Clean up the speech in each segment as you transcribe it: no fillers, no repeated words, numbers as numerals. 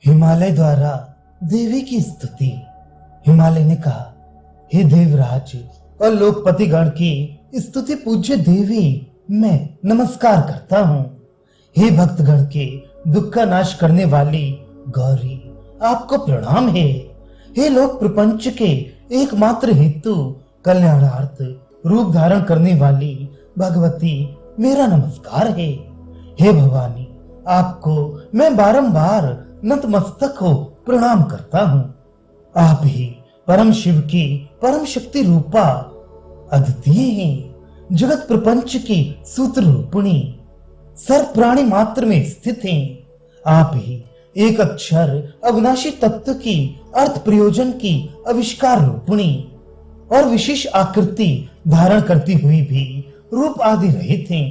हिमालय द्वारा देवी की स्तुति। हिमालय ने कहा, हे देवराज और लोकपति गण की स्तुति पूज्य देवी, मैं नमस्कार करता हूँ। हे भक्तगण के दुख का नाश करने वाली गौरी, आपको प्रणाम है। हे लोक प्रपंच के एकमात्र हेतु कल्याणार्थ रूप धारण करने वाली भगवती, मेरा नमस्कार है। हे भवानी, आपको मैं बारंबार नतमस्तक हो प्रणाम करता हूँ। आप ही परम शिव की परम शक्ति रूपा अद्वितीय हैं, जगत प्रपंच की सूत्र रूपिणी, सर्व प्राणी मात्र में स्थित हैं। आप ही एक अक्षर अविनाशी तत्व की अर्थ प्रयोजन की आविष्कार रूपिणी और विशेष आकृति धारण करती हुई भी रूप आदि रहित हैं।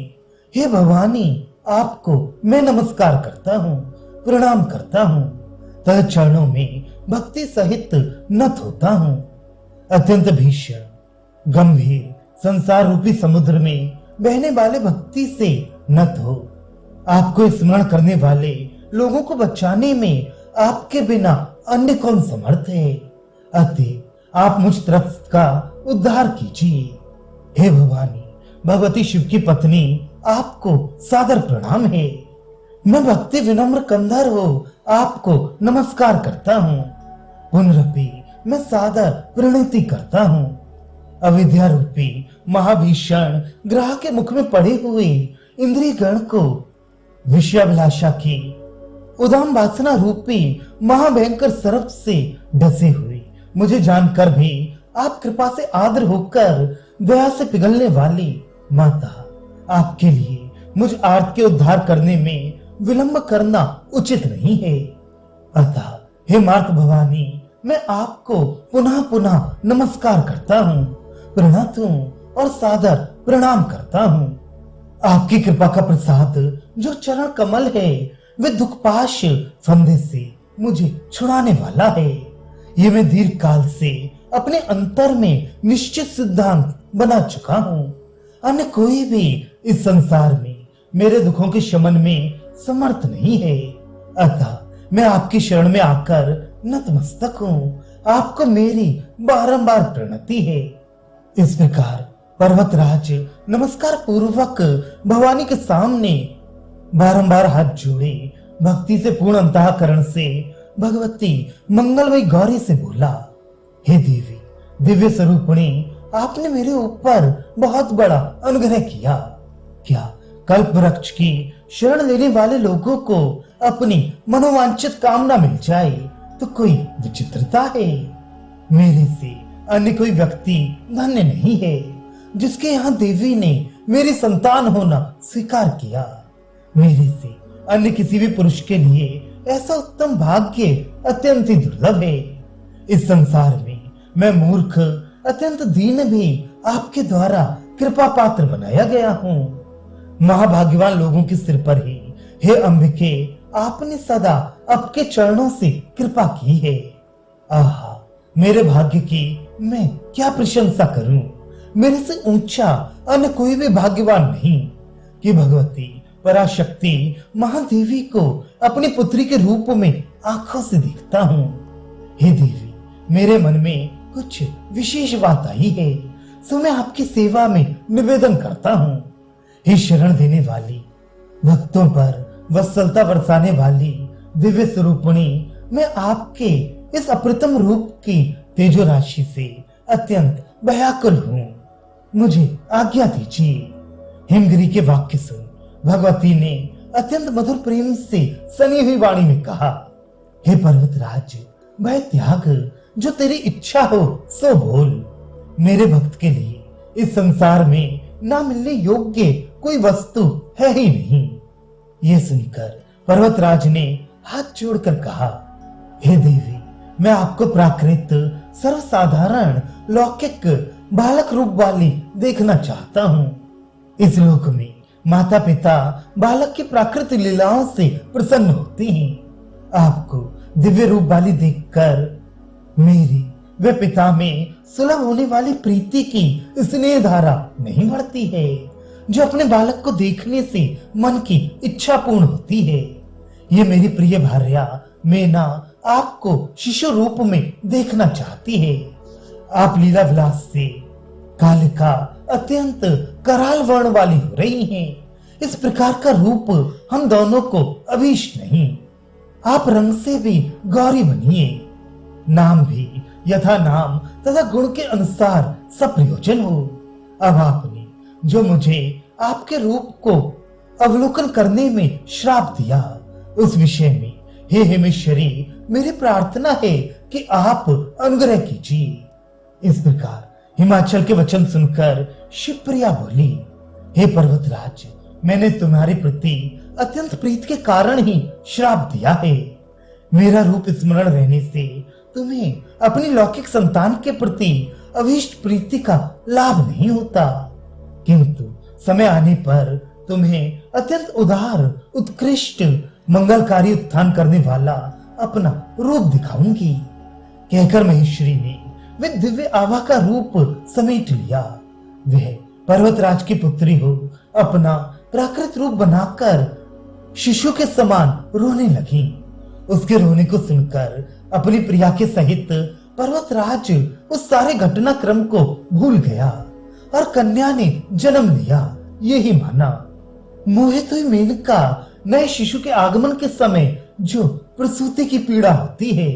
हे भवानी, आपको मैं नमस्कार करता हूँ, प्रणाम करता हूँ, तह चरणों में भक्ति सहित नत होता हूँ। अत्यंत भीषण गंभीर संसार रूपी समुद्र में बहने वाले भक्ति से नत हो। आपको स्मरण करने वाले लोगों को बचाने में आपके बिना अन्य कौन समर्थ है। अतः आप मुझ त्रस्त का उद्धार कीजिए। हे भवानी, भगवती शिव की पत्नी, आपको सादर प्रणाम है। मैं भक्ति विनम्र कंधर हो आपको नमस्कार करता हूँ। पुनरपि मैं सादर प्रणति करता हूँ। अविद्या रूपी महाभीषण ग्रह के मुख में पड़े हुए इंद्रिय गण को विषयाभिलाषा की उदाम वासना रूपी महाभयंकर सर्प से डसे हुए मुझे जानकर भी आप कृपा से आदर होकर दया से पिघलने वाली माता, आपके लिए मुझ आर्त के उद्धार करने में विलंब करना उचित नहीं है। अतः हे मार्त भवानी, मैं आपको पुनः पुनः नमस्कार करता हूँ, प्रणत हूँ और सादर प्रणाम करता हूँ। आपकी कृपा का प्रसाद जो चरण कमल है, वे दुखपाश फंदे से मुझे छुड़ाने वाला है। ये मैं दीर्घ काल से अपने अंतर में निश्चित सिद्धांत बना चुका हूँ। अन्य कोई भी इस संसार में मेरे दुखों के शमन में समर्थ नहीं है। अतः मैं आपकी शरण में आकर नतमस्तक हूँ। आपको मेरी बारंबार प्रणति है। इस प्रकार पर्वतराज नमस्कार पूर्वक भवानी के सामने बारंबार हाथ जोड़े भक्ति से पूर्ण अंतःकरण से भगवती मंगलमयी गौरी से बोला, हे देवी दिव्य स्वरूपिणी, आपने मेरे ऊपर बहुत बड़ा अनुग्रह किया। क्या कल्प वृक्ष की शरण लेने वाले लोगों को अपनी मनोवांछित कामना मिल जाए तो कोई विचित्रता है। मेरे से अन्य कोई व्यक्ति धन्य नहीं है जिसके यहाँ देवी ने मेरी संतान होना स्वीकार किया। मेरे से अन्य किसी भी पुरुष के लिए ऐसा उत्तम भाग्य अत्यंत ही दुर्लभ है। इस संसार में मैं मूर्ख अत्यंत दीन भी आपके द्वारा कृपा पात्र बनाया गया हूँ। महाभाग्यवान लोगों के सिर पर ही हे अंबिके, आपने सदा आपके चरणों से कृपा की है। आहा, मेरे भाग्य की मैं क्या प्रशंसा करूं। मेरे से ऊंचा अन्य कोई भी भाग्यवान नहीं कि भगवती पराशक्ति महादेवी को अपनी पुत्री के रूप में आंखों से देखता हूँ। हे देवी, मेरे मन में कुछ विशेष बात आई है, सो मैं आपकी सेवा में निवेदन करता हूँ। हे शरण देने वाली, भक्तों पर वत्सलता बरसाने वाली दिव्य स्वरूपिणी, मैं आपके इस अप्रतिम रूप की तेजो राशि से अत्यंत व्याकुल हूँ। मुझे आज्ञा दीजिए। हिमगिरी के वाक्य सुन भगवती ने अत्यंत मधुर प्रेम से सनी हुई वाणी में कहा, हे पर्वतराज, भय त्याग, जो तेरी इच्छा हो सो बोल। मेरे भक्त के लिए इस संसार में ना मिलने योग्य कोई वस्तु है ही नहीं। यह सुनकर पर्वतराज ने हाथ जोड़कर कहा, हे देवी, मैं आपको प्राकृत सर्वसाधारण लौकिक बालक रूप वाली देखना चाहता हूँ। इस लोक में माता पिता बालक की प्राकृत लीलाओं से प्रसन्न होते हैं। आपको दिव्य रूप वाली देखकर मेरी वे पिता में सुलभ होने वाली प्रीति की स्नेह धारा नहीं बढ़ती है, जो अपने बालक को देखने से मन की इच्छा पूर्ण होती है। ये मेरी प्रिय भार्या मेना आपको शिशु रूप में देखना चाहती है। आप लीला विलास से कालिका अत्यंत कराल वर्ण वाली हो रही हैं। इस प्रकार का रूप हम दोनों को अभीष्ट नहीं। आप रंग से भी गौरी बनिए। नाम भी यथा नाम तथा गुण के अनुसार सप्रयोजन हो। अब आपने जो मुझे आपके रूप को अवलोकन करने में श्राप दिया, उस विषय में हे हेमेश्वरी मेरी प्रार्थना है कि आप अनुग्रह कीजिए। इस प्रकार हिमाचल के वचन सुनकर शिवप्रिया बोली, हे पर्वतराज, मैंने तुम्हारे प्रति अत्यंत प्रीत के कारण ही श्राप दिया है। मेरा रूप स्मरण रहने से तुम्हें अपनी लौकिक संतान के प्रति अभीष्ट प्रीति का लाभ नहीं होता, किंतु समय आने पर तुम्हें अत्यंत उदार उत्कृष्ट मंगलकारी उत्थान करने वाला अपना रूप दिखाऊंगी। कहकर महेश्वरी ने वे दिव्य आभा का रूप समेट लिया। वह पर्वतराज की पुत्री हो अपना प्राकृत रूप बनाकर शिशु के समान रोने लगी। उसके रोने को सुनकर अपनी प्रिया के सहित पर्वतराज उस सारे घटनाक्रम को भूल गया और कन्या ने जन्म लिया। यही माना मोहित हुई मेनका नए शिशु के आगमन के समय जो प्रसूति की पीड़ा होती है,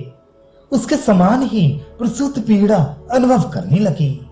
उसके समान ही प्रसूत पीड़ा अनुभव करने लगी।